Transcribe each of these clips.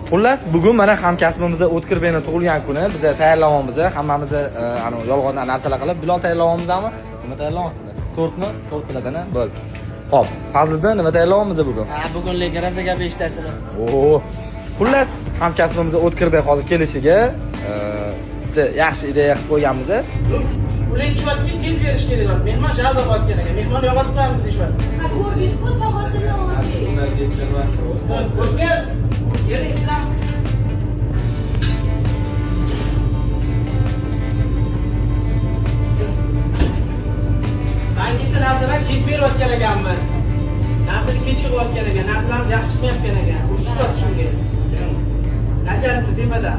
Xullas, bugun mana hamkasbimiz O'tkirbekning tug'ilgan kuni. Biz tayyorlayapmiz, hammamiz ana yolg'ondan narsalar qilib, Bilol tayyorlayapmizmi? Nima tayyorlayapsizlar? Tortmi? Tort qiladana, bo'l. Hop, Fazliddin nima tayyorlayapmiz bugun? Bugun lekin rosa gap eshitasiz. Xullas, hamkasbimiz O'tkirbek hozir kelishiga bitta yaxshi ideya qilib qo'yganmiz. Ular ishlatib tez berish kerak. Mehmon jalda qotgan ekan. Mehmon yo'qotib qo'yamiz deyapti. Ha, ko'rdingiz-ku, soatini oldi. Keling, sizlar. Hangisi narsalar kech berayotgan ekanmiz. Narsani kech qilayotgan ekan. Narsalarimiz yaxshi chiqmayotgan ekan. Ushlat shunga. Nacharisi tepada.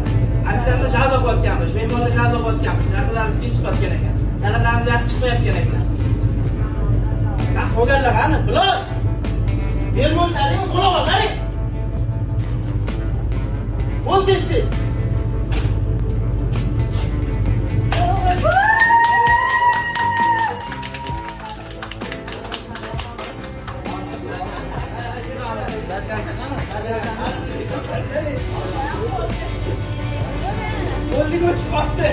Aksarda jalda qilayotganmiz. Mehmonlar jalda qilayotganmiz. Narsalarimiz kech chiqayotgan ekan. Sanatlarimiz yaxshi chiqmayotgan ekan. Qolganlar qani? Bilol. Mehmonlaring qo'lavaring. Ol tez-tez. Oldik o'chib qoldi.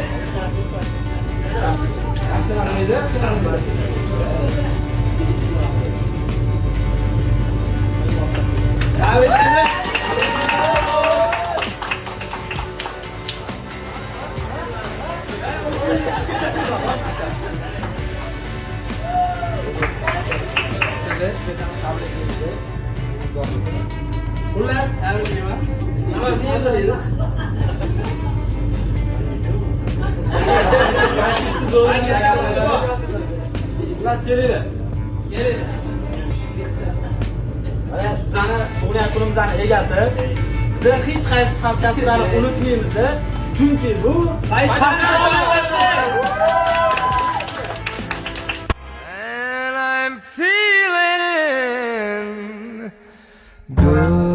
Xullas, avvalgiva. Nima deydi? Xullas kelinglar. Kelinglar. Mana bizani tug'ilgan kunimizning egasi. Biz hech qaysi hamkasblarni unutmaymiz. Chunki bu And I'm feeling good.